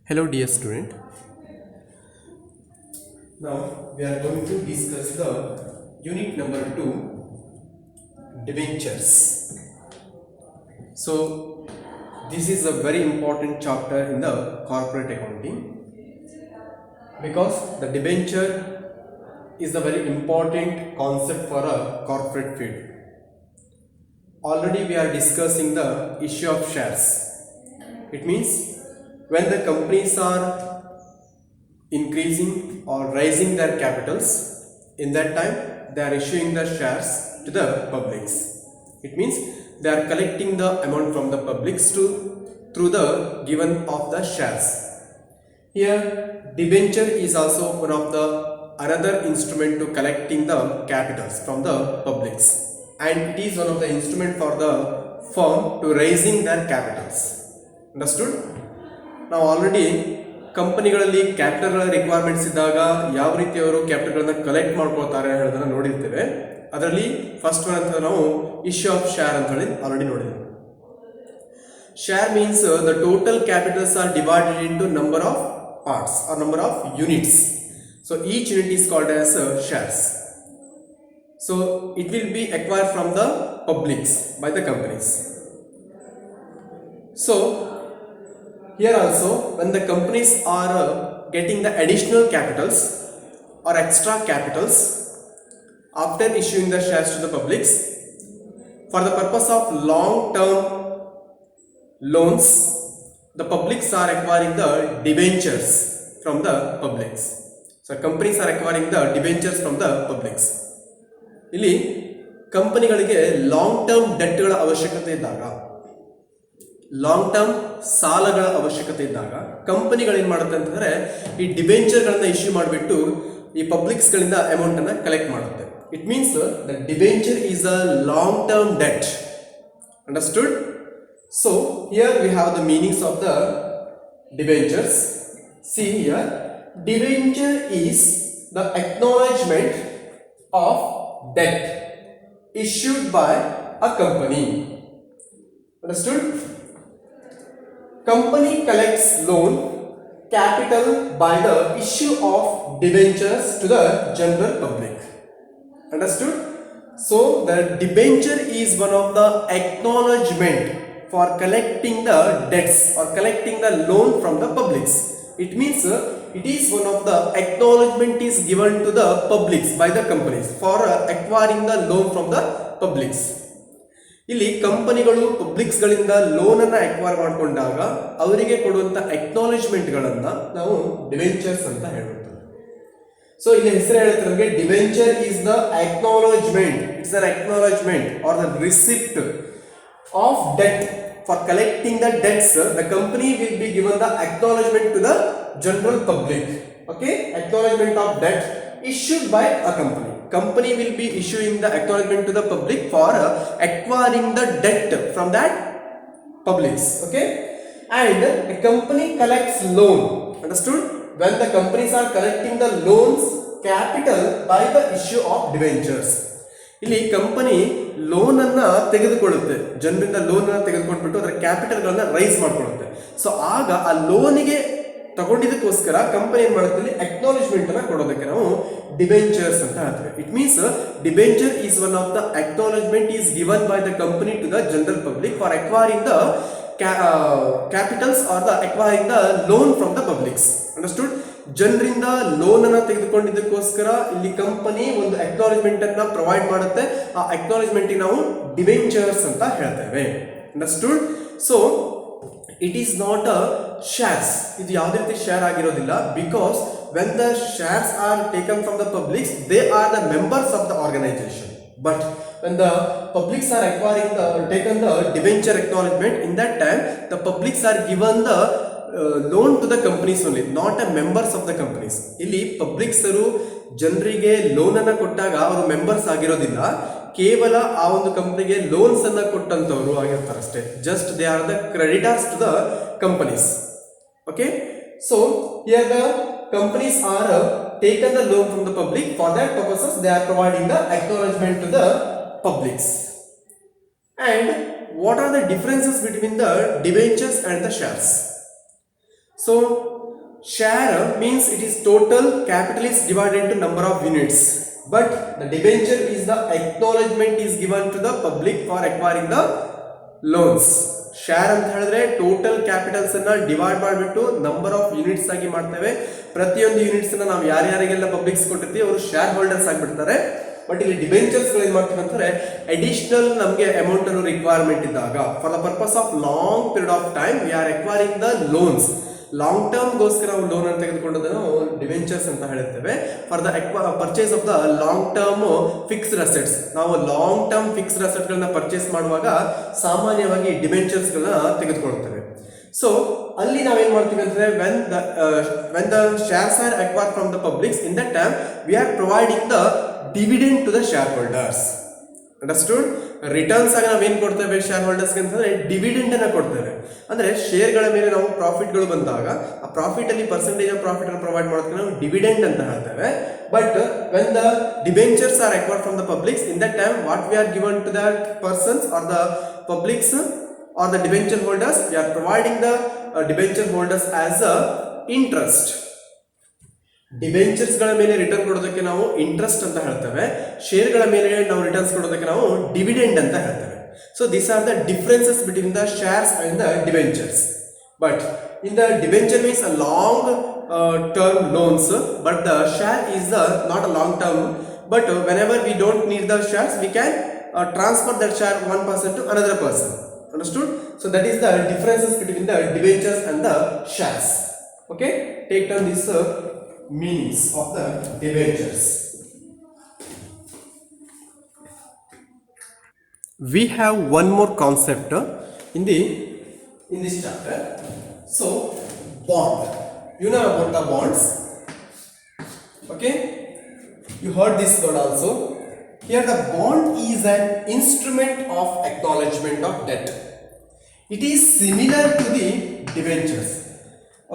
Hello dear student. Now we are going to discuss the unit number 2, debentures. So this is a very important chapter in the corporate accounting because the debenture is a very important concept for a corporate field. Already we are discussing the issue of shares. It means when the companies are increasing or raising their capitals, in that time they are issuing the shares to the publics. It means they are collecting the amount from the publics through the given of the shares. Here debenture is also one of the another instrument to collecting the capitals from the publics, and it is one of the instrument for the firm to raising their capitals. Understood? Now already ಕಂಪನಿಗಳಲ್ಲಿ ಕ್ಯಾಪಿಟಲ್ಗಳ requirements ಇದ್ದಾಗ ಯಾವ ರೀತಿ ಅವರು ಕ್ಯಾಪಿಟಲ್ಗಳನ್ನ collect ಮಾಡ್ಕೊಳ್ತಾರೆ ಹೇಳೋದನ್ನ ನೋಡಿರ್ತೇವೆ. ಅದರಲ್ಲಿ first one ಅಂತ ನಾವು ಇಶ್ಯೂ ಆಫ್ ಶೇರ್ ಅಂತ ಹೇಳಿ ಆಲ್ರೆಡಿ ನೋಡಿದ್ದೇವೆ. Share means the total capitals are divided into number of parts or number of units. So each unit is called as shares. So it will be acquired from the publics by the companies. So here also when the companies are getting the additional capitals or extra capitals after issuing the shares to the publics for the purpose of long term loans, the publics are acquiring the debentures from the publics. So companies are acquiring the debentures from the publics. ಇಲ್ಲಿ ಕಂಪನಿಗಳಿಗೆ long term ಡೆಟ್ಗಳ ಅವಶ್ಯಕತೆ ಇದ್ದಾಗ, long term ಸಾಲಗಳ ಅವಶ್ಯಕತೆ ಇದ್ದಾಗ ಕಂಪನಿಗಳು ಏನು ಮಾಡುತ್ತೆ ಅಂತಂದರೆ ಈ ಡಿಬೆಂಚರ್ಗಳನ್ನ ಇಶ್ಯೂ ಮಾಡಿಬಿಟ್ಟು ಈ ಪಬ್ಲಿಕ್ಸ್ಗಳಿಂದ ಅಮೌಂಟನ್ನು ಕಲೆಕ್ಟ್ ಮಾಡುತ್ತೆ. It means the debenture is a long term debt. Understood? So here we have the meanings of the debentures. See here, debenture is the acknowledgement of debt issued by a company. Understood? Company collects loan capital by the issue of debentures to the general public. Understood? So the debenture is one of the acknowledgement for collecting the debts or collecting the loan from the publics. It means it is one of the acknowledgement is given to the publics by the companies for acquiring the loan from the publics. ಇಲ್ಲಿ ಕಂಪನಿಗಳು ಪಬ್ಲಿಕ್ಸ್ಗಳಿಂದ ಲೋನನ್ನು acquire ಮಾಡಿಕೊಂಡಾಗ ಅವರಿಗೆ ಕೊಡುವಂಥ ಅಕ್ನಾಲೆಜ್ಮೆಂಟ್ಗಳನ್ನು ನಾವು debentures ಅಂತ ಹೇಳುತ್ತೇವೆ. So ಇಲ್ಲಿ ಹೆಸರು ಹೇಳ್ತಾರೆ ನಮಗೆ debenture is the acknowledgement. It's an acknowledgement are the receipt of debt. For collecting the debts, the company will be given the acknowledgement to the general public. Okay, acknowledgement of debt issued by a company. Company will be issuing the acknowledgement to the public for acquiring the debt from that publics. Okay, and a company collects loan. Understood? When the companies are collecting the loans capital by the issue of debentures. ಇಲ್ಲಿ company loan ಅನ್ನ ತೆಗೆದುಕೊಳ್ಳುತ್ತೆ, ಜನರಿಂದ loan ಅನ್ನ ತೆಗೆದುಕೊಂಡ್ಬಿಟ್ಟು ಅದರ ಕ್ಯಾಪಿಟಲ್ಗಳನ್ನ rice ಮಾಡ್ಕೊಳ್ಳುತ್ತೆ. So ಆಗ ಆ ಲೋನಿಗೆ ತಗೊಂಡಿದ್ದಕ್ಕೋಸ್ಕರ company ಏನ್ ಮಾಡುತ್ತೆ, ಅಕ್ನಾಲೆಜ್ಮೆಂಟ್ ಅನ್ನ ಕೊಡೋದಕ್ಕೆ ನಾವು ಡಿಬೆಂಚರ್ಸ್ ಅಂತ ಹೇಳ್ತೇವೆ. It means debenture is one of the acknowledgement is given by the company to the general public for acquiring the capitals or the acquiring the loan from the publics. Understood? ಜನರಿಂದ loan ಅನ್ನ ತೆಗೆದುಕೊಂಡಿದ್ದಕ್ಕೋಸ್ಕರ ಇಲ್ಲಿ company ಒಂದು acknowledgement ಅನ್ನ provide ಮಾಡುತ್ತೆ. ಆ acknowledgement ನಾವು debentures ಅಂತ ಹೇಳ್ತೇವೆ. Understood? So it is not a shares. ಇದು ಯಾವುದೇ ರೀತಿ ಶೇರ್ ಆಗಿರೋದಿಲ್ಲ. Because when the shares are taken from the publics, they are the members of the organisation. But when the publics are acquiring the taken the debenture acknowledgement, in that time the publics are given the loan to the companies only, not a members of the companies. ಇಲ್ಲಿ ಪಬ್ಲಿಕ್ಸರು ಜನರಿಗೆ loan ಅನ್ನ ಕೊಟ್ಟಾಗ ಅವರು members ಆಗಿರೋದಿಲ್ಲ, ಕೇವಲ ಆ ಒಂದು ಕಂಪನಿಗೆ ಲೋನ್ಸ್ ಅನ್ನ ಕೊಟ್ಟಂತವರು ಆಗಿರ್ತಾರೆ ಅಷ್ಟೇ. Just they are the creditors to the companies. Okay, so here ದ companies are taken the loan from the public. For that purposes they are providing the acknowledgement to the publics. And what are the differences between the debentures and the shares? So share means it is total capital is divided into number of units, but the debenture is the acknowledgement is given to the public for acquiring the loans. Share ಅಂತ ಹೇಳಿದ್ರೆ total capitals ಅನ್ನ divide ಮಾಡಿಬಿಟ್ಟು number of units ಆಗಿ ಮಾಡ್ತೇವೆ. ಪ್ರತಿಯೊಂದು units ಅನ್ನ ನಾವು ಯಾರ್ಯಾರಿಗೆಲ್ಲ publics ಕೊಟ್ಟಿರ್ತೀವಿ ಅವರು ಶೇರ್ ಹೋಲ್ಡರ್ಸ್ ಆಗಿಬಿಡ್ತಾರೆ. ಬಟ್ ಇಲ್ಲಿ ಡಿಬೆಂಚರ್ಸ್ ಗಳು ಏನ್ ಮಾಡ್ತೀವಿ ಅಂತಂದ್ರೆ ಅಡಿಷನಲ್ ನಮಗೆ ಅಮೌಂಟ್ ಅನ್ನು ರಿಕ್ವೈರ್ಮೆಂಟ್ ಇದ್ದಾಗ for the purpose of long period of time we are acquiring the loans. Long term ಗೋಸ್ಕರ ನಾವು ಲೋನ್ ಅನ್ನು ತೆಗೆದುಕೊಂಡದನ್ನು ಡಿವೆಂಚರ್ಸ್ ಅಂತ ಹೇಳುತ್ತೇವೆ. For the purchase of the long term fixed assets, ನಾವು ಲಾಂಗ್ ಟರ್ಮ್ ಫಿಕ್ಸ್ಡ್ ಅಸೆಟ್ ಗಳನ್ನ purchase ಮಾಡುವಾಗ ಸಾಮಾನ್ಯವಾಗಿ ಡಿವೆಂಚರ್ಸ್ ಗಳನ್ನ ತೆಗೆದುಕೊಳ್ಳುತ್ತೇವೆ. ಸೊ ಅಲ್ಲಿ ನಾವೇನ್ ಮಾಡ್ತೀವಿ ಅಂದ್ರೆ when the shares are acquired from the publics, in that time we are providing the dividend to the shareholders. Understood? Returns ಆಗಿ ನಾವೇನ್ ಕೊಡ್ತೇವೆ ಶೇರ್ ಹೋಲ್ಡರ್ಸ್ಗೆ ಅಂತಂದ್ರೆ ಡಿವಿಡೆಂಡ್ ಅನ್ನ ಕೊಡ್ತೇವೆ. ಅಂದ್ರೆ ಶೇರ್ಗಳ ಮೇಲೆ ನಾವು ಪ್ರಾಫಿಟ್ಗಳು ಬಂದಾಗ ಆ ಪ್ರಾಫಿಟ್ ಅಲ್ಲಿ ಪರ್ಸೆಂಟೇಜ್ ಆಫ್ ಪ್ರಾಫಿಟ್ ಅನ್ನು ಪ್ರೊವೈಡ್ ಮಾಡೋದಕ್ಕೆ ನಾವು ಡಿವಿಡೆಂಡ್ ಅಂತ ಹೇಳ್ತೇವೆ. But when the debentures are acquired from the publics, in that time what we are given to the persons or the publics or the debenture holders, we are providing the debenture holders as a interest. Debentures ಗಳ ಮೇಲೆ return ಕೊಡೋದಕ್ಕೆ ನಾವು interest ಅಂತ ಹೇಳ್ತೇವೆ. Share ಗಳ ಮೇಲೆ ನಾವು returns ಕೊಡೋದಕ್ಕೆ ನಾವು ಡಿವಿಡೆಂಡ್ ಅಂತ ಹೇಳ್ತೇವೆ. So these are the differences between the shares and the debentures. But in the debenture means a long term loans, but the share is not a long term, but whenever we don't need the shares we can transfer that share one person to another person. Understood? So that is the differences between the debentures and the shares. Okay, take down these meanings of the debentures. We have one more concept in this chapter. So bond, you know about the bonds. Okay, you heard this word also. Here the bond is an instrument of acknowledgement of debt. It is similar to the debentures.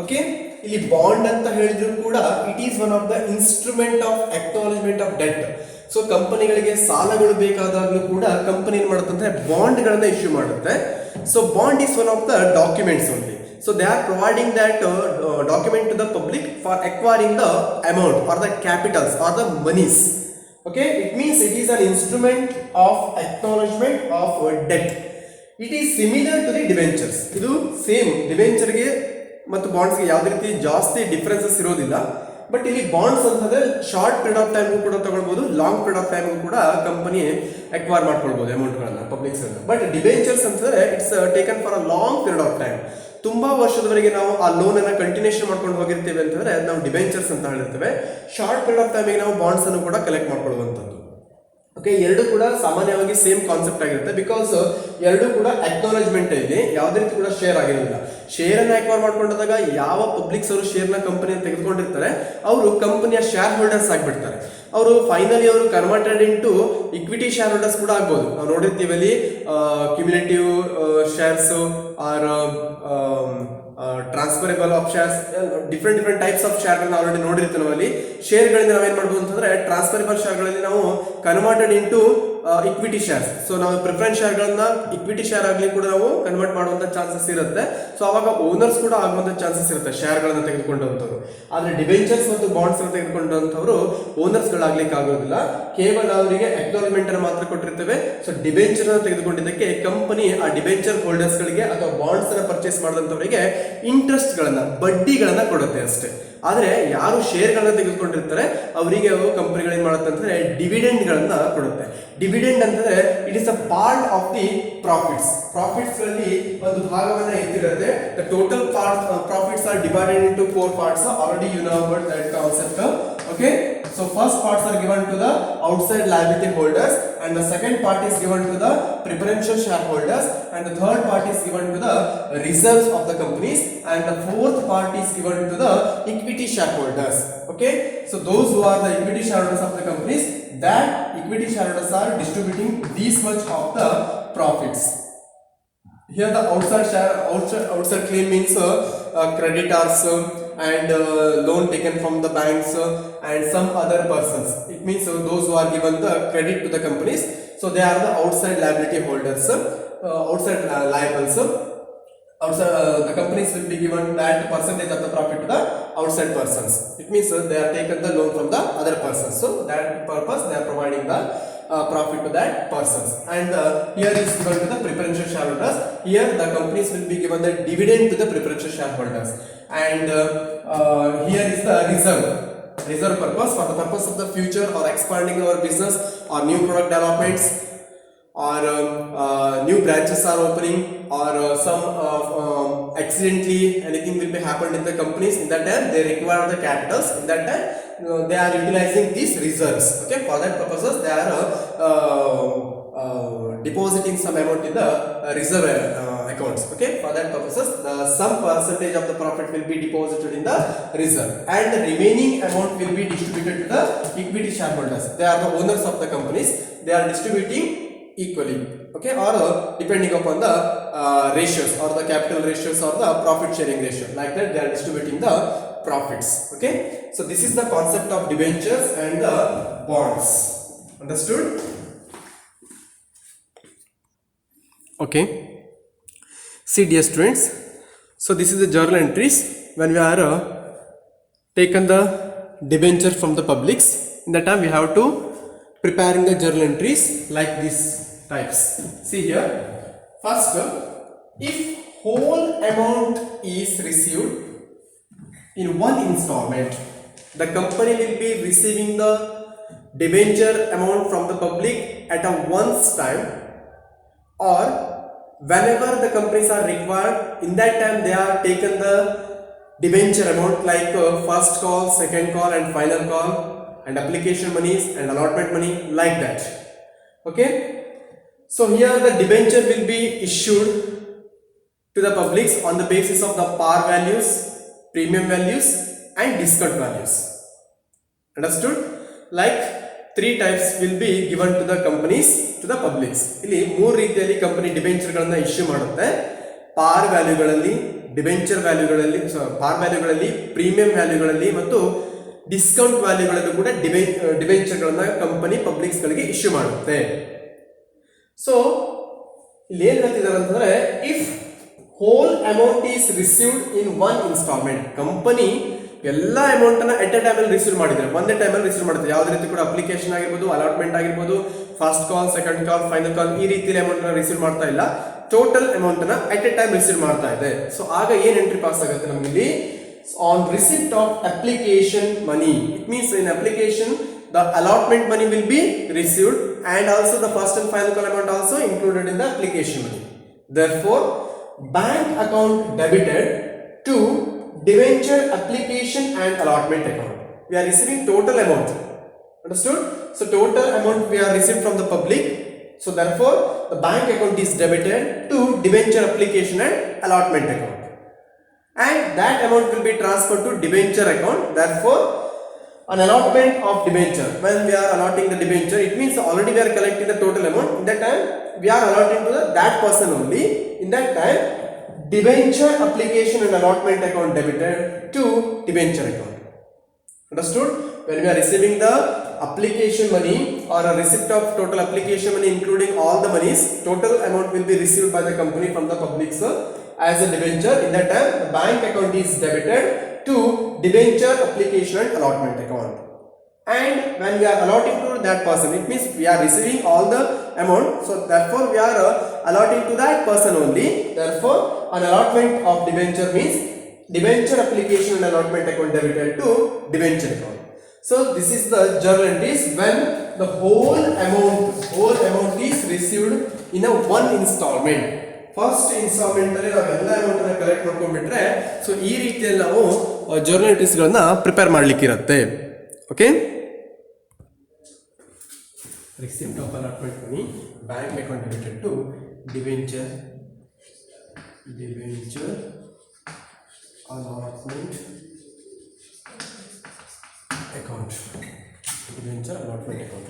Okay, ಇಲ್ಲಿ bond ಅಂತ ಹೇಳಿದ್ರು ಕೂಡ it is one of the instrument of acknowledgement of debt. So ಕಂಪನಿಗಳಿಗೆ ಸಾಲಗಳು ಬೇಕಾದಾಗಲೂ ಕೂಡ company ಏನ್ ಮಾಡುತ್ತೆ ಅಂದ್ರೆ ಬಾಂಡ್ ಗಳನ್ನ ಇಶ್ಯೂ ಮಾಡುತ್ತೆ. So bond is one of the documents only. So they are providing that document to the public for acquiring the amount or the capitals or the monies. Okay, it means it is an instrument of acknowledgement of debt. It is similar to the debentures. ಇದು same debenture ಗೆ ಮತ್ತು bonds ಗೆ ಯಾವುದೇ ರೀತಿ ಜಾಸ್ತಿ differences ಇರೋದಿಲ್ಲ. But ಇಲ್ಲಿ bonds ಅಂತಂದ್ರೆ ಶಾರ್ಟ್ ಪೀರಿಯಡ್ ಆಫ್ ಟೈಮ್ ಕೂಡ ತಗೊಳ್ಬಹುದು, ಲಾಂಗ್ ಪೀರಿಯಡ್ ಆಫ್ ಟೈಮ್ ಕೂಡ ಕಂಪನಿ ಅಕ್ವೈರ್ ಮಾಡ್ಕೊಳ್ಬಹುದು ಅಮೌಂಟ್ ಗಳನ್ನ ಪಬ್ಲಿಕ್ಸ್ ಅನ್ನು. ಬಟ್ ಡಿಬೆಂಚರ್ಸ್ ಅಂತಂದ್ರೆ it's taken for a long period of time. ತುಂಬಾ ವರ್ಷದವರೆಗೆ ನಾವು ಆ ಲೋನ್ ಅನ್ನ ಕಂಟಿನ್ಯೂಷನ್ ಮಾಡ್ಕೊಂಡು ಹೋಗಿರ್ತೀವಿ ಅಂತಂದ್ರೆ ನಾವು ಡಿಬೆಂಚರ್ಸ್ ಅಂತ ಹೇಳಿರ್ತೇವೆ. ಶಾರ್ಟ್ ಪೀರಿಯಡ್ ಆಫ್ ಟೈಮಿಗೆ ನಾವು ಬಾಂಡ್ಸ್ ಅನ್ನು ಕೂಡ ಕಲೆಕ್ಟ್ ಮಾಡ್ಕೊಳ್ಳುವಂಥದ್ದು. ಓಕೆ, ಎರಡು ಕೂಡ ಸಾಮಾನ್ಯವಾಗಿ ಸೇಮ್ ಕಾನ್ಸೆಪ್ಟ್ ಆಗಿರುತ್ತೆ. ಬಿಕಾಸ್ ಎರಡು ಕೂಡ ಅಕ್ನಾಲೆಜ್ಮೆಂಟ್ ಇದೆ, ಯಾವುದೇ ರೀತಿ ಕೂಡ ಶೇರ್ ಆಗಿರೋದಿಲ್ಲ. ಶೇರ್ ಅನ್ನ ಅಕ್ವೈರ್ ಮಾಡ್ಕೊಂಡಾಗ ಯಾವ ಪಬ್ಲಿಕ್ಸ್ ಅವರು ಶೇರ್ ನ ಕಂಪನಿ ತೆಗೆದುಕೊಂಡಿರ್ತಾರೆ ಅವರು ಕಂಪನಿಯ ಶೇರ್ ಹೋಲ್ಡರ್ಸ್ ಆಗಿಬಿಡ್ತಾರೆ. ಅವರು ಫೈನಲಿ ಅವರು converted into equity share holders ಕೂಡ ಆಗ್ಬೋದು. ನಾವು ನೋಡಿರ್ತೀವಿ ಅಲ್ಲಿ cumulative shares or transferable of shares, different types of share ಗಳನ್ನ ಆಲ್ರೆಡಿ ನೋಡಿರ್ತೀವಿ. ನಾವು ಅಲ್ಲಿ ಶೇರ್ಗಳಿಂದ ನಾವೇನ್ ಮಾಡ್ಬೋದು ಅಂತಂದ್ರೆ ಟ್ರಾನ್ಸ್ಫರೇಬಲ್ ಶೇರ್ಗಳಲ್ಲಿ ನಾವು converted into equity shares. So ನಾವು ಪ್ರಿಫರೆನ್ಸ್ ಶೇರ್ ಗಳನ್ನ ಇಕ್ವಿಟಿ ಶೇರ್ ಆಗಲಿ ಕೂಡ ನಾವು ಕನ್ವರ್ಟ್ ಮಾಡುವಂತ ಚಾನ್ಸಸ್ ಇರುತ್ತೆ. ಸೊ ಅವಾಗ ಓನರ್ಸ್ ಕೂಡ ಆಗುವಂತ ಚಾನ್ಸಸ್ ಇರುತ್ತೆ ಶೇರ್ ಗಳನ್ನ ತೆಗೆದುಕೊಂಡಂತವ್ರು. ಆದ್ರೆ ಡಿಬೆಂಚರ್ಸ್ ಮತ್ತು ಬಾಂಡ್ಸ್ ತೆಗೆದುಕೊಂಡಂತವ್ರು ಓನರ್ಸ್ ಗಳಾಗ್ಲಿಕ್ಕೆ ಆಗೋದಿಲ್ಲ. ಕೇವಲ ಅವರಿಗೆ ಅಕ್ನಾಲೆಜ್ಮೆಂಟ್ ಅನ್ನು ಮಾತ್ರ ಕೊಟ್ಟಿರ್ತೇವೆ. ಸೊ ಡಿಬೆಂಚರ್ ತೆಗೆದುಕೊಂಡಿದ್ದಕ್ಕೆ ಕಂಪನಿ ಆ ಡಿಬೆಂಚರ್ ಹೋಲ್ಡರ್ಸ್ ಗಳಿಗೆ ಅಥವಾ ಬಾಂಡ್ಸ್ ಅನ್ನ ಪರ್ಚೇಸ್ ಮಾಡಿದಂತವರಿಗೆ ಇಂಟ್ರೆಸ್ಟ್ ಗಳನ್ನ, ಬಡ್ಡಿಗಳನ್ನ ಕೊಡುತ್ತೆ ಅಷ್ಟೇ. ಆದ್ರೆ ಯಾರು ಶೇರ್ ಗಳನ್ನ ತೆಗೆದುಕೊಂಡಿರ್ತಾರೆ ಅವರಿಗೆ ಕಂಪನಿಗಳು ಏನ್ ಮಾಡುತ್ತೆ ಅಂತಂದ್ರೆ ಡಿವಿಡೆಂಡ್ ಗಳನ್ನ ಕೊಡುತ್ತೆ. ಡಿವಿಡೆಂಡ್ ಅಂತಂದ್ರೆ it is a part of the profits. Profits ಗಳಲ್ಲಿ ಒಂದು ಭಾಗವನ್ನ ಎತ್ತಿರುತ್ತೆ. The total profits are divided into 4 parts. Already you know about that concept. Okay, so first parts are given to the outside liability holders, and the second part is given to the preferential shareholders, and the third part is given to the reserves of the companies, and the fourth part is given to the equity shareholders. Okay, so those who are the equity shareholders of the companies, that equity shareholders are distributing this much of the profits. Here the outside claim means creditors and loan taken from the banks and some other persons. It means those who are given the credit to the companies. So they are the outside liability holders, outside liables. outside the companies will be given that percentage of the profit to the outside persons. It means they are taken the loan from the other persons, so that purpose they are providing the profit to that persons. And here is given to the preferential shareholders. Here the companies will be given the dividend to the preferential shareholders. And here is the reserve purpose, for the purpose of the future or expanding our business or new product developments, or new branches are opening, or some accidentally anything will be happened in the companies. In that time they require the capitals. In that time they are utilizing these reserves. Okay, for that purposes they are depositing some amount in the reserve accounts. Okay, for that purposes some percentage of the profit will be deposited in the reserve, and the remaining amount will be distributed to the equity shareholders. They are the owners of the companies. They are distributing equally, okay, or depending upon the ratios or the capital ratios or the profit sharing ratio. Like that they are distributing the profits. Okay, so this is the concept of debentures and the bonds. Understood? Okay, see dear students, so this is the journal entries when we are taken the debenture from the publics. In that time we have to preparing the journal entries like these types. See here, first, if whole amount is received in one installment, the company will be receiving the debenture amount from the public at a once time, or whenever the companies are required, in that time they are taken the debenture amount, like first call, second call and final call, and application monies and allotment money, like that. Okay, so here the debenture will be issued to the publics on the basis of the par values, premium values and discount values. Understood? Like three types will be given to the companies to the publics. ಇಲ್ಲಿ ಮೂರು ರೀತಿಯಲ್ಲಿ company debenture ಗಳನ್ನ issue ಮಾಡುತ್ತೆ. ಪಾರ್ ವ್ಯಾಲ್ಯೂಗಳಲ್ಲಿ, debenture ವ್ಯಾಲ್ಯೂಗಳಲ್ಲಿ, ಪಾರ್ ವ್ಯಾಲ್ಯೂಗಳಲ್ಲಿ, premium ವ್ಯಾಲ್ಯೂಗಳಲ್ಲಿ ಮತ್ತು discount ವ್ಯಾಲ್ಯೂಗಳಲ್ಲೂ ಕೂಡ debenture ಗಳನ್ನ ಕಂಪನಿ ಪಬ್ಲಿಕ್ಸ್ ಗಳಿಗೆ ಇಶ್ಯೂ ಮಾಡುತ್ತೆ. ಸೊ ಇಲ್ಲಿ ಏನ್ ಹೇಳ್ತಿದ್ದಾರೆ ಅಂತಂದ್ರೆ, if hole amount is received in one instalment, company ಎಲ್ಲ ಅಮೌಂಟ್ ಅನ್ನ ಎಟ್ ಎ ಟೈಮ್ ಅಲ್ಲಿ ರಿಸೀವ್ ಮಾಡಿದ್ರೆ, ಒಂದೇ ಟೈಮ್ ಅಲ್ಲಿ ರಿಸೀವ್ ಮಾಡುತ್ತೆ. ಯಾವುದೇ ರೀತಿ ಕೂಡ ಅಪ್ಲಿಕೇಶನ್ ಆಗಿರ್ಬೋದು, ಅಲಾಟ್ಮೆಂಟ್ ಆಗಿರ್ಬೋದು, ಫಸ್ಟ್ ಕಾಲ್, ಸೆಕೆಂಡ್ ಕಾಲ್, ಫೈನಲ್ ಕಾಲ್, ಈ ರೀತಿಯಲ್ಲಿ ಅಮೌಂಟ್ ನ ರಿಸೀವ್ ಮಾಡ್ತಾ ಇಲ್ಲ, ಟೋಟಲ್ ಅಮೌಂಟ್ ಅನ್ನ ಎಟ್ ಎ ಟೈಮ್ ರಿಸೀವ್ ಮಾಡ್ತಾ ಇದೆ. ಸೊ ಆಗ ಏನ್ ಎಂಟ್ರಿ ಪಾಸ್ ಆಗುತ್ತೆ ನಮಗೆ ಇಲ್ಲಿ, on receipt of application money. It means in application the allotment money will be received, and also the first and final call amount also included in the application money. Therefore bank account debited to debenture application and allotment account. We are receiving total amount. Understood? So total amount we are received from the public. So therefore the bank account is debited to debenture application and allotment account, and that amount will be transferred to debenture account. Therefore an allotment of debenture, when we are allotting the debenture, it means already we are collecting the total amount. In that time we are allotting to that person only. In that time debenture application and allotment account debited to debenture account. Understood? When we are receiving the application money or a receipt of total application money including all the monies, total amount will be received by the company from the public as a debenture. In that time the bank account is debited to debenture application and allotment account, and when we are allotting to that person, it means we are receiving all the amount, so therefore we are allotting to that person only. Therefore an allotment of debenture means debenture application and allotment account debited to debenture account. So this is the journal entries when the whole amount is received in a one installment. First instalment ಅಲ್ಲಿ ನಾವು ಎಲ್ಲ amount ಅನ್ನ collect ಮಾಡ್ಕೊಂಡ್ಬಿಟ್ರೆ, so ಈ ರೀತಿಯಲ್ಲಿ ನಾವು journal entries ಗಳನ್ನ prepare ಮಾಡ್ಲಿಕ್ಕೆ ಇರುತ್ತೆ. Okay, receipt of allotment money, bank account debited to debenture allotment account.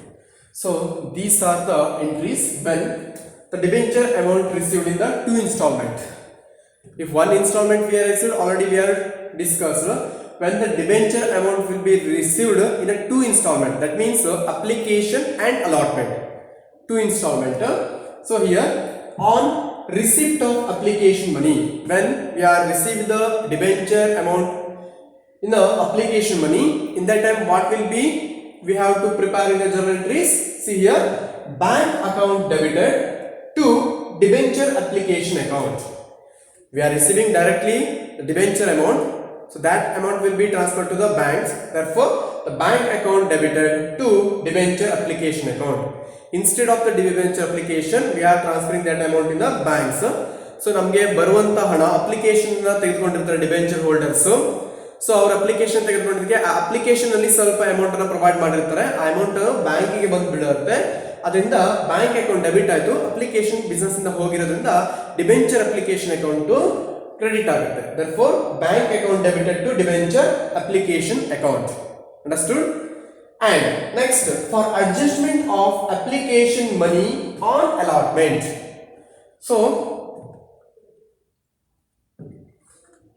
So these are the entries when the debenture amount received in the two installment. If one installment we are received, already we are discussed, when the debenture amount will be received in a two installment, that means application and allotment, two installment. So here on receipt of application money. When we are receiving the debenture amount in the application money, in that time what will be, we have to prepare in the journal entries. See here, bank account debited to debenture application account. We are receiving directly the debenture amount, so that amount will be transferred to the banks. Therefore, the bank account debited to debenture application account. Instead of the debenture application, we are transferring that amount in the banks. So ನಮಗೆ ಬರುವಂತ ಹಣ application ತೆಗೆದುಕೊಂಡಿರ್ತಾರೆ debenture holders. So ಅವ್ರ application ತೆಗೆದುಕೊಂಡಿದ್ದಕ್ಕೆ ಆ application ಅಲ್ಲಿ ಸ್ವಲ್ಪ amount ಅನ್ನು provide ಮಾಡಿರ್ತಾರೆ. ಆ ಅಮೌಂಟ್ ಬ್ಯಾಂಕಿಗೆ ಬಂದು ಬಿಡುತ್ತೆ. ಅದರಿಂದ ಬ್ಯಾಂಕ್ ಅಕೌಂಟ್ ಡೆಬಿಟ್ ಆಯಿತು. ಅಪ್ಲಿಕೇಶನ್ ಬಿಸ್ನೆಸ್ ಇಂದ ಹೋಗಿರೋದ್ರಿಂದ ಡಿಬೆಂಚರ್ ಅಪ್ಲಿಕೇಶನ್ ಅಕೌಂಟ್ ಕ್ರೆಡಿಟ್ ಆಗುತ್ತೆ. Therefore, bank account debited to debenture application account. Understood? And next, for adjustment of application money on allotment. So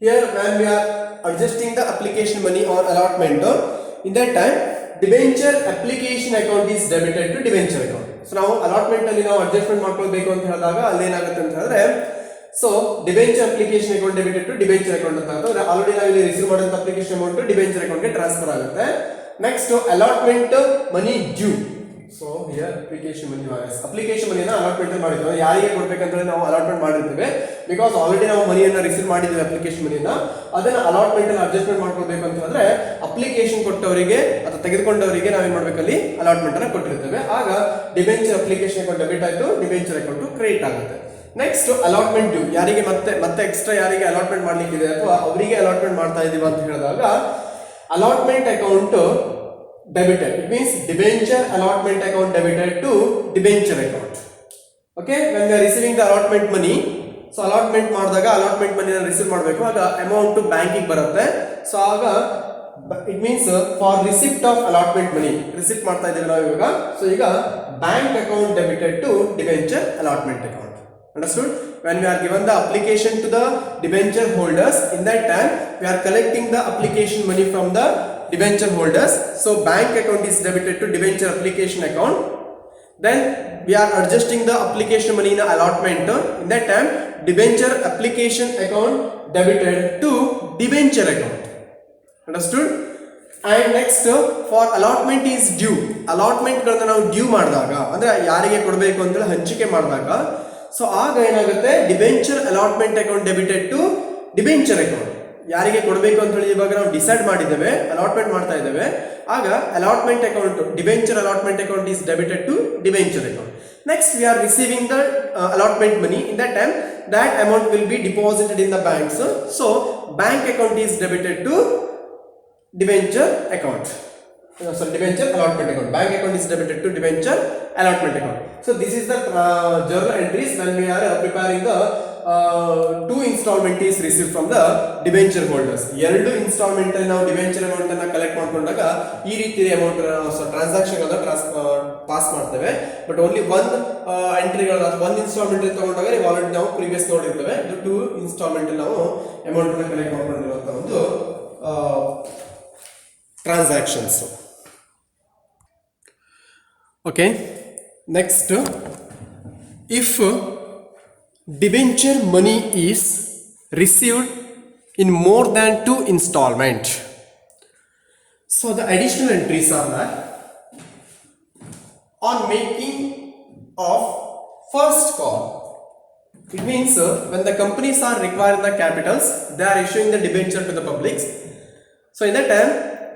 here when we are adjusting the application money on allotment, in that time debenture application account is debited to debenture account. So ನಾವು allotment ಅಲ್ಲಿ ನಾವು adjustment ಮಾಡ್ಕೊಳ್ಬೇಕು ಅಂತ ಹೇಳಿದಾಗ ಅಲ್ಲಿ ಏನಾಗುತ್ತೆ ಅಂತ ಹೇಳಿದ್ರೆ, so debenture application account debited to debenture account ಅಂತ ಆಗುತ್ತೆ. ಆಲ್ರೆಡಿ ನಾವು ಇಲ್ಲಿ ರಿಸೀವ್ ಮಾಡಿದಂತ ಅಪ್ಲಿಕೇಶನ್ ಅಮೌಂಟ್ ಡಿಬೆಂಚರ್ ಅಕೌಂಟ್ಗೆ ಟ್ರಾನ್ಸ್ಫರ್ ಆಗುತ್ತೆ. Next allotment money due. So here application money application ಮನಿನ ಅಲಾಟ್ಮೆಂಟ್ ಮಾಡಿದ್ವಿ. ಯಾರಿಗೆ ಕೊಡ್ಬೇಕಂತ ನಾವು ಅಲಾಟ್ಮೆಂಟ್ ಮಾಡಿರ್ತೇವೆ. ಬಿಕಾಸ್ ಆಲ್ರೆಡಿ ನಾವು ಮನಿಯನ್ನ ರಿಸೀವ್ ಮಾಡಿದ್ವಿ ಅಪ್ಲಿಕೇಶನ್ ಮನಿಯನ್ನ, ಅದನ್ನ ಅಲಾಟ್ಮೆಂಟ್ ಅಲ್ಲಿ ಅಡ್ಜಸ್ಟ್ಮೆಂಟ್ ಮಾಡ್ಕೊಳ್ಬೇಕು ಅಂತ ಹೇಳಿದ್ರೆ ಅಪ್ಲಿಕೇಶನ್ ಕೊಟ್ಟವರಿಗೆ ಅಥವಾ ತೆಗೆದುಕೊಂಡವರಿಗೆ ನಾವೇನ್ ಮಾಡ್ಬೇಕಲ್ಲಿ ಅಲಾಟ್ಮೆಂಟ್ ಅನ್ನ ಕೊಟ್ಟಿರ್ತೇವೆ. ಆಗ ಡಿಬೆಂಚರ್ ಅಪ್ಲಿಕೇಶನ್ ಅಕೌಂಟ್ ಡೆಬಿಟ್ ಆಯ್ತು, ಡಿಬೆಂಚರ್ ಅಕೌಂಟ್ ಕ್ರೆಡಿಟ್ ಆಗುತ್ತೆ. Next allotment due. ಯಾರಿಗೆ ಮತ್ತೆ ಎಕ್ಸ್ಟ್ರಾ ಯಾರಿಗೆ ಅಲಾಟ್ಮೆಂಟ್ ಮಾಡ್ಲಿಕ್ಕಿದೆ ಅಥವಾ ಅವರಿಗೆ ಅಲಾಟ್ಮೆಂಟ್ ಮಾಡ್ತಾ ಇದೀವಿ ಅಂತ ಹೇಳಿದಾಗ allotment account debited. It means debenture allotment account debited to debenture account. Okay, when we are receiving the allotment money, so allotment ಮಾಡಿದಾಗ ಅಲಾಟ್ಮೆಂಟ್ ಮನಿ ರಿಸೀವ್ ಮಾಡಬೇಕು. ಆಗ ಅಮೌಂಟ್ ಬ್ಯಾಂಕಿಗೆ ಬರುತ್ತೆ. ಸೊ ಆಗ it means for receipt of allotment money receipt ಮಾಡ್ತಾ ಇದ್ದೀವಿ ನಾವು ಇವಾಗ. ಸೊ ಈಗ bank account debited to debenture allotment account. Understood? When we are given the application to the debenture holders, in that time we are collecting the application money from the debenture holders. So bank account is debited to debenture application account. Then we are adjusting the application money in allotment. In that time debenture application account debited to debenture account. Understood? And next, for allotment is due. Allotment ಗಳನ್ನ ನಾವು due ಮಾಡಿದಾಗ ಅಂದ್ರೆ ಯಾರಿಗೆ ಕೊಡಬೇಕು ಅಂತ ಹಂಚಿಕೆ ಮಾಡಿದಾಗ, so ಆಗ ಏನಾಗುತ್ತೆ, debenture allotment account debited to debenture account. ಯಾರಿಗೆ ಕೊಡಬೇಕು ಅಂತ ಹೇಳಿ ಇವಾಗ ನಾವು ಡಿಸೈಡ್ ಮಾಡಿದ್ದೇವೆ, ಅಲಾಟ್ಮೆಂಟ್ ಮಾಡ್ತಾ ಇದ್ದೇವೆ. ಆಗ allotment account debenture allotment account is debited to debenture account. Next we are receiving the allotment money. In that time that amount will be deposited in the banks. So bank account is debited to debenture account. So debenture allotment account. Bank account is debited to debenture allotment account. So this is the journal entries when we are preparing the two installment is received from the debenture holders. ಎರಡು instalment ಅಲ್ಲಿ ನಾವು debenture amount ಅನ್ನ collect ಮಾಡ್ಕೊಂಡಾಗ ಈ ರೀತಿ amount transaction pass ಮಾಡ್ತೇವೆ. But only ಒಂದು ಎಂಟ್ರಿಗಳನ್ನ ಒಂದು ಇನ್ಸ್ಟಾಲ್ಮೆಂಟ್ ತಗೊಂಡಾಗ ನೀವು ಆಲ್ರೆಡಿ ನಾವು ಪ್ರೀವಿಯಸ್ ನೋಡಿರ್ತೇವೆ. ಇದು ಟೂ ಇನ್ಸ್ಟಾಲ್ಮೆಂಟ್ ಅಲ್ಲಿ ನಾವು ಅಮೌಂಟ್ ಅನ್ನ ಕಲೆಕ್ಟ್ ಮಾಡ್ಕೊಂಡಿರುವಂತ ಒಂದು transactions. Okay, next, if debenture money is received in more than 2 installment, so the additional entries are that on making of first call. It means when the companies are requiring the capitals, they are issuing the debenture to the publics. So in that time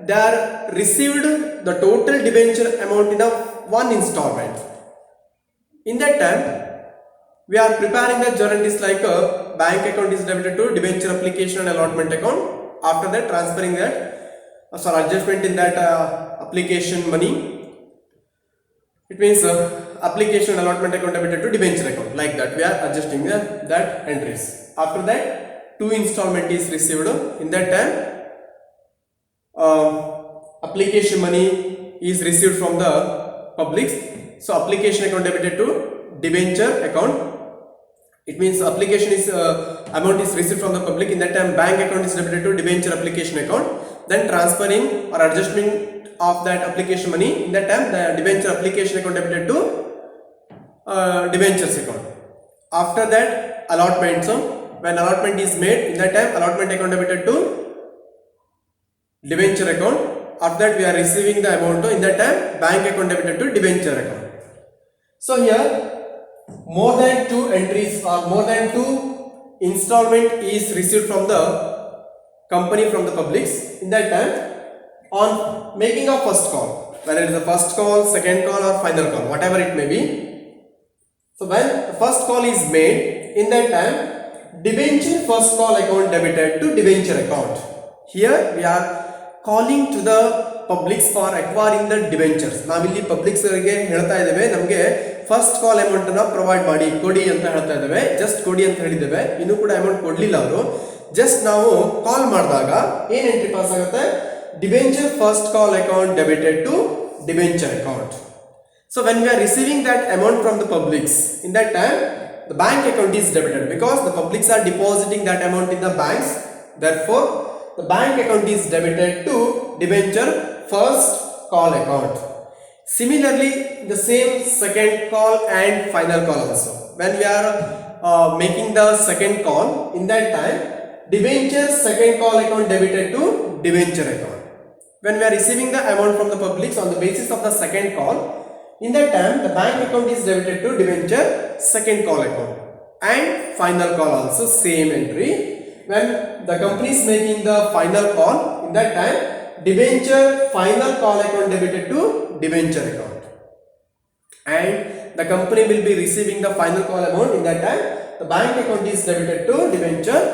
they are received the total debenture amount in a one installment. In that time we are preparing the journal entries like a bank account is debited to debenture application and allotment account. After that transferring that adjustment in that application money. It means application and allotment account debited to debenture account. Like that we are adjusting that entries. After that 2 installment is received. In that time application money is received from the publics. So application account debited to debenture account. It means application is amount is received from the public. In that time bank account is debited to debenture application account. Then transferring or adjustment of that application money. In that time the debenture application account debited to debentures account. After that allotment. So when allotment is made, in that time allotment account debited to debenture account. After that we are receiving the amount, in that time bank account debited to debenture account. So here more than two entries or more than two installment is received from the company from the publics. In that time, on making a first call, whether it is the first call, second call or final call, whatever it may be. So when the first call is made, in that time debenture first call account debited to debenture account. Here we are calling to the publics for acquiring the debentures. ನಾವಿಲ್ಲಿ publics ಅವರಿಗೆ ಹೇಳ್ತಾ ಇದ್ದೇವೆ, ನಮಗೆ first call amount ಅನ್ನ provide ಮಾಡಿ ಕೊಡಿ ಅಂತ ಹೇಳ್ತಾ ಇದ್ದೇವೆ. ಜಸ್ಟ್ ಕೊಡಿ ಅಂತ ಹೇಳಿದ್ದೇವೆ, ಇನ್ನೂ ಕೂಡ ಅಮೌಂಟ್ ಕೊಡ್ಲಿಲ್ಲ ಅವರು. ಜಸ್ಟ್ ನಾವು ಕಾಲ್ ಮಾಡಿದಾಗ ಏನ್ ಎಂಟ್ರಿ ಪಾಸ್ ಆಗುತ್ತೆ, debenture first call account debited to debenture account. So when we are receiving that amount from the publics, in that time the bank account is debited because the publics are depositing that amount in the banks. Therefore the bank account is debited to debenture first call account. Similarly the same second call and final call also. When we are making the second call, in that time debenture second call account debited to debenture account. When we are receiving the amount from the publics on the basis of the second call, in that time the bank account is debited to debenture second call account. And final call also same entry. When the company is making the final call, in that time debenture final call account debited to debenture account. And the company will be receiving the final call amount, in that time the bank account is debited to debenture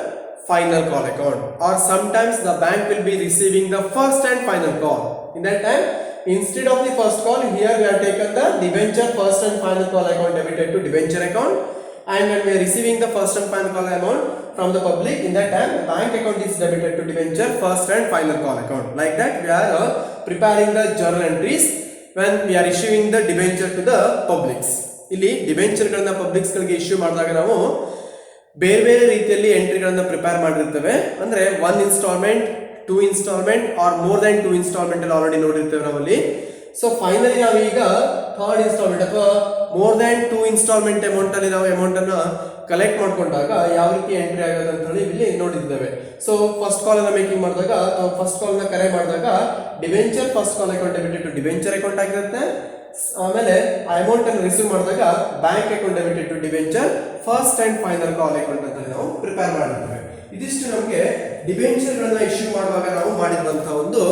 final call account. Or sometimes the bank will be receiving the first and final call. In that time instead of the first call, here we have taken the debenture first and final call account debited to debenture account. And when we are receiving the first and final call amount from the public, in that time the bank account is debited to debenture first and final call account. Like that we are preparing the journal entries when we are issuing the debenture to the publics. ಇಲ್ಲಿ ಡಿಬೆಂಚರ್ಗಳನ್ನ ಪಬ್ಲಿಕ್ಸ್ಗಳಿಗೆ issue ಮಾಡಿದಾಗ ನಾವು ಬೇರೆ ಬೇರೆ ರೀತಿಯಲ್ಲಿ ಎಂಟ್ರಿಗಳನ್ನ prepare ಮಾಡಿರ್ತೇವೆ. ಅಂದರೆ 1 instalment, 2 instalment or more than 2 instalment ಅಲ್ಲಿ already ನೋಡಿರ್ತೇವೆ ನಾವಲ್ಲಿ. ಸೊ ಫೈನಲಿ ನಾವು ಈಗ ಥರ್ಡ್ ಇನ್ಸ್ಟಾಲ್ಮೆಂಟ್ ಅಥವಾ ಮೋರ್ ದ್ಯಾನ್ 2 ಇನ್ಸ್ಟಾಲ್ಮೆಂಟ್ ಅಮೌಂಟ್ ಅಲ್ಲಿ ನಾವು ಅಮೌಂಟ್ ಅನ್ನ ಕಲೆಕ್ಟ್ ಮಾಡ್ಕೊಂಡಾಗ ಯಾವ ರೀತಿ ಎಂಟ್ರಿ ಆಗೋದು ಅಂತ ಹೇಳಿ ಇಲ್ಲಿ ನೋಡಿದ್ದೇವೆ. ಸೊ ಫಸ್ಟ್ ಕಾಲ್ ಅನ್ನ ಮೇಕಿಂಗ್ ಮಾಡಿದಾಗ ಅಥವಾ ಫಸ್ಟ್ ಕಾಲ್ ನ ಕರೆ ಮಾಡಿದಾಗ debenture first call account debited to debenture account ಆಗಿರುತ್ತೆ. ಆಮೇಲೆ ಆ ಅಮೌಂಟ್ ಅನ್ನು ರಿಸೀವ್ ಮಾಡಿದಾಗ bank account debited to debenture first and final call account ಅಂತ ನಾವು ಪ್ರಿಪೇರ್ ಮಾಡಿರ್ತೇವೆ. ಇದಿಷ್ಟು ನಮಗೆ ಡಿಬೆಂಚರ್ಗಳನ್ನ ಇಶ್ಯೂ ಮಾಡುವಾಗ ನಾವು ಮಾಡಿರುವಂತಹ ಒಂದು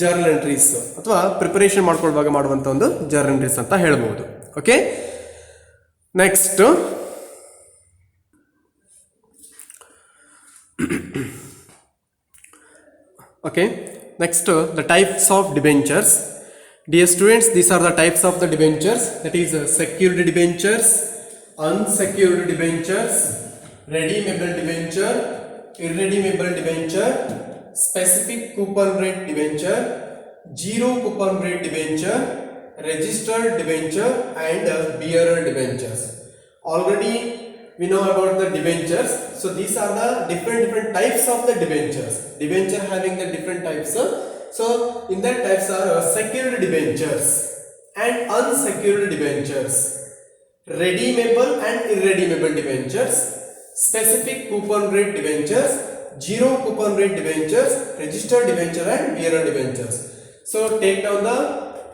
ಜರ್ನಲ್ ಎಂಟ್ರೀಸ್ ಅಥವಾ ಪ್ರಿಪರೇಷನ್ ಮಾಡ್ಕೊಳ್ಳುವಾಗ ಮಾಡುವಂಥ ಒಂದು ಜರ್ನಲ್ ಎಂಟ್ರೀಸ್ ಅಂತ ಹೇಳ್ಬೋದು. Okay, next okay, next the types of debentures. Dear students, these are the types of the debentures, that is secured debentures, unsecured debentures, redeemable debenture, irredeemable debenture, specific coupon rate debenture, zero coupon rate debenture, registered debenture and bearer debentures. Already we know about the debentures. So these are the different types of the debentures. Debenture having the different types. So in that types are secured debentures and unsecured debentures, redeemable and irredeemable debentures, specific coupon rate debentures, zero coupon rate debentures, registered debenture and bearer debentures. So take down the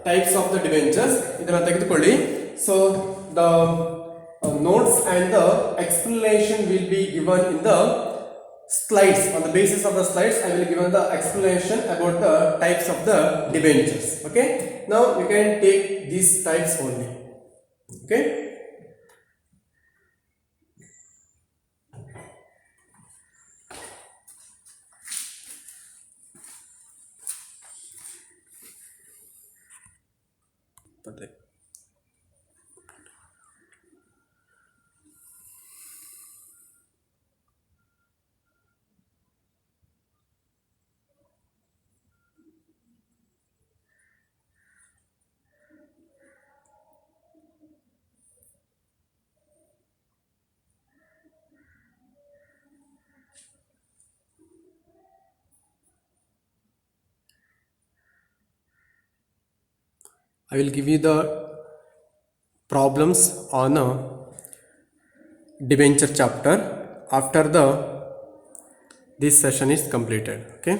types of the debentures. ಇದನ್ನ ತೆಗೆದುಕೊಳ್ಳಿ. So the notes and the explanation will be given in the slides. On the basis of the slides I will give the explanation about the types of the debentures. Okay, now you can take these types only. Okay, I will give you the problems on debenture chapter after the this session is completed. Okay.